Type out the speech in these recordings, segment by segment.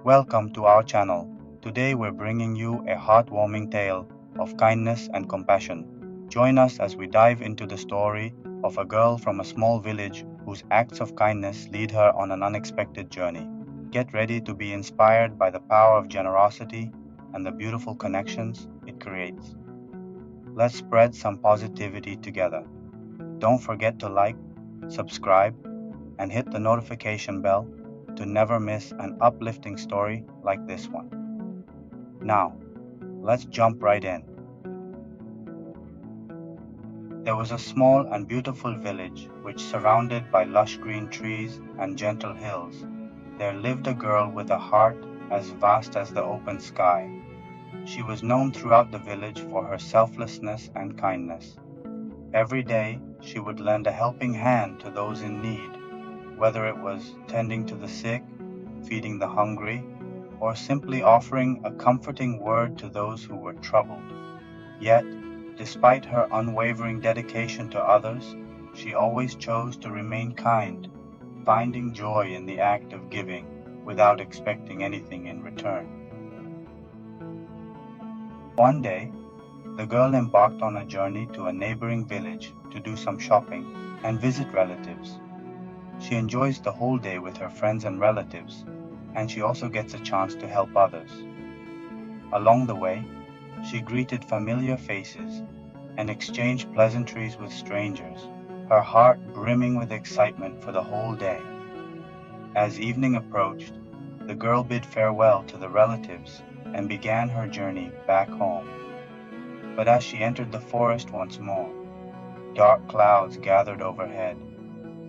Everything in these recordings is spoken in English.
Welcome to our channel. Today we're bringing you a heartwarming tale of kindness and compassion. Join us as we dive into the story of a girl from a small village whose acts of kindness lead her on an unexpected journey. Get ready to be inspired by the power of generosity and the beautiful connections it creates. Let's spread some positivity together. Don't forget to like, subscribe, and hit the notification bell to never miss an uplifting story like this one. Now, let's jump right in. There was a small and beautiful village which, surrounded by lush green trees and gentle hills, there lived a girl with a heart as vast as the open sky. She was known throughout the village for her selflessness and kindness. Every day, she would lend a helping hand to those in need, whether it was tending to the sick, feeding the hungry, or simply offering a comforting word to those who were troubled. Yet, despite her unwavering dedication to others, she always chose to remain kind, finding joy in the act of giving without expecting anything in return. One day, the girl embarked on a journey to a neighboring village to do some shopping and visit relatives. She enjoys the whole day with her friends and relatives, and she also gets a chance to help others. Along the way, she greeted familiar faces and exchanged pleasantries with strangers, her heart brimming with excitement for the whole day. As evening approached, the girl bid farewell to the relatives and began her journey back home. But as she entered the forest once more, dark clouds gathered overhead,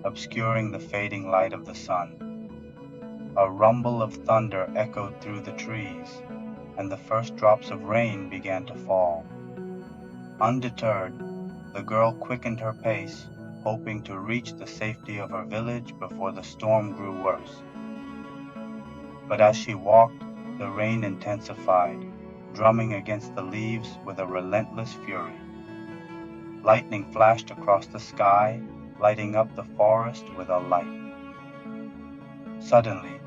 obscuring the fading light of the sun. A rumble of thunder echoed through the trees, and the first drops of rain began to fall. Undeterred, the girl quickened her pace, hoping to reach the safety of her village before the storm grew worse. But as she walked, the rain intensified, drumming against the leaves with a relentless fury. Lightning flashed across the sky, lighting up the forest with a light. Suddenly,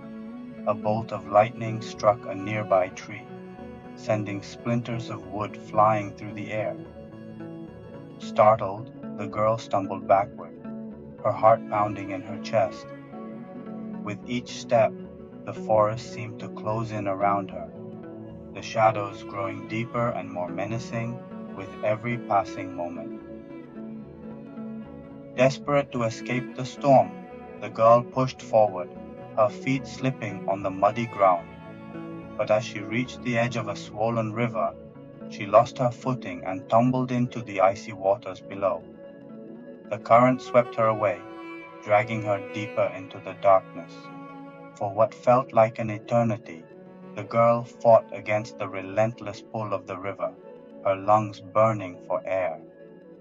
a bolt of lightning struck a nearby tree, sending splinters of wood flying through the air. Startled, the girl stumbled backward, her heart pounding in her chest. With each step, the forest seemed to close in around her, the shadows growing deeper and more menacing with every passing moment. Desperate to escape the storm, the girl pushed forward, her feet slipping on the muddy ground. But as she reached the edge of a swollen river, she lost her footing and tumbled into the icy waters below. The current swept her away, dragging her deeper into the darkness. For what felt like an eternity, the girl fought against the relentless pull of the river, her lungs burning for air.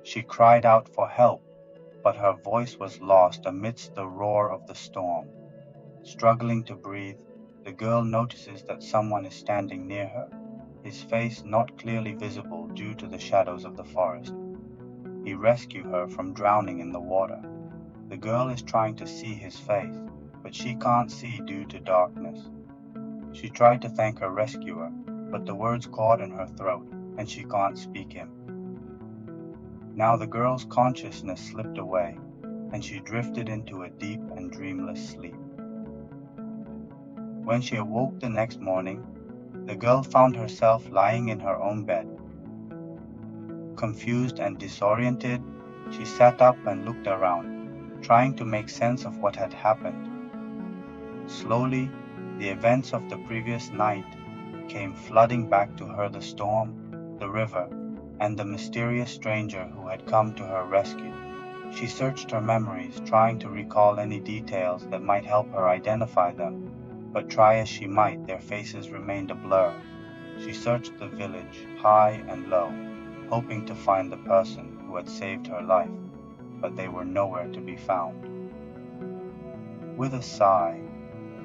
She cried out for help, but her voice was lost amidst the roar of the storm. Struggling to breathe, the girl notices that someone is standing near her, his face not clearly visible due to the shadows of the forest. He rescues her from drowning in the water. The girl is trying to see his face, but she can't see due to darkness. She tried to thank her rescuer, but the words caught in her throat, and she can't speak him. Now the girl's consciousness slipped away, and she drifted into a deep and dreamless sleep. When she awoke the next morning, the girl found herself lying in her own bed. Confused and disoriented, she sat up and looked around, trying to make sense of what had happened. Slowly, the events of the previous night came flooding back to her: the storm, the river, and the mysterious stranger who had come to her rescue. She searched her memories, trying to recall any details that might help her identify them, but try as she might, their faces remained a blur. She searched the village, high and low, hoping to find the person who had saved her life, but they were nowhere to be found. With a sigh,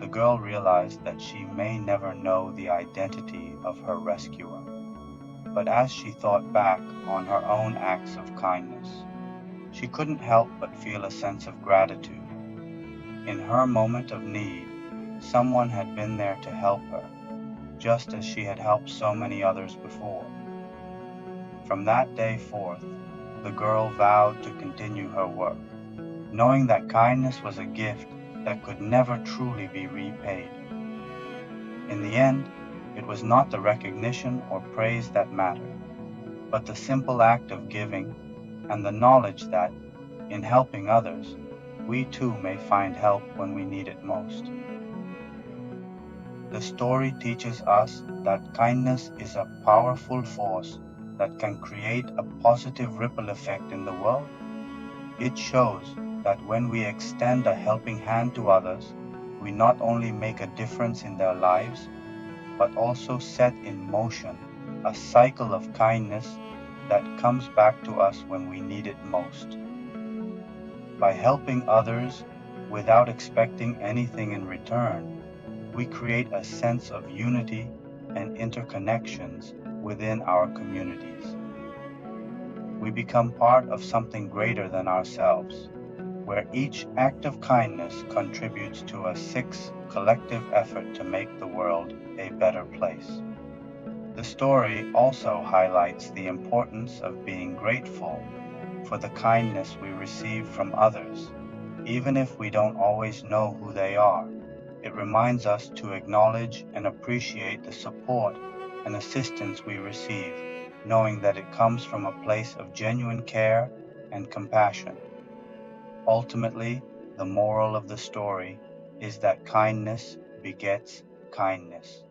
the girl realized that she may never know the identity of her rescuer. But as she thought back on her own acts of kindness, she couldn't help but feel a sense of gratitude. In her moment of need, someone had been there to help her, just as she had helped so many others before. From that day forth, the girl vowed to continue her work, knowing that kindness was a gift that could never truly be repaid. In the end, it was not the recognition or praise that mattered, but the simple act of giving and the knowledge that, in helping others, we too may find help when we need it most. The story teaches us that kindness is a powerful force that can create a positive ripple effect in the world. It shows that when we extend a helping hand to others, we not only make a difference in their lives, but also set in motion a cycle of kindness that comes back to us when we need it most. By helping others without expecting anything in return, we create a sense of unity and interconnections within our communities. We become part of something greater than ourselves, where each act of kindness contributes to a sixth collective effort to make the world a better place. The story also highlights the importance of being grateful for the kindness we receive from others, even if we don't always know who they are. It reminds us to acknowledge and appreciate the support and assistance we receive, knowing that it comes from a place of genuine care and compassion. Ultimately, the moral of the story is that kindness begets kindness.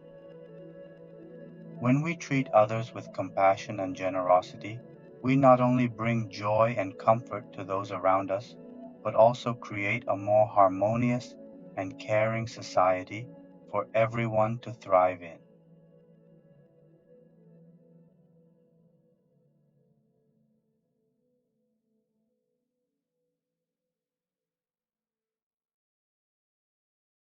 When we treat others with compassion and generosity, we not only bring joy and comfort to those around us, but also create a more harmonious and caring society for everyone to thrive in.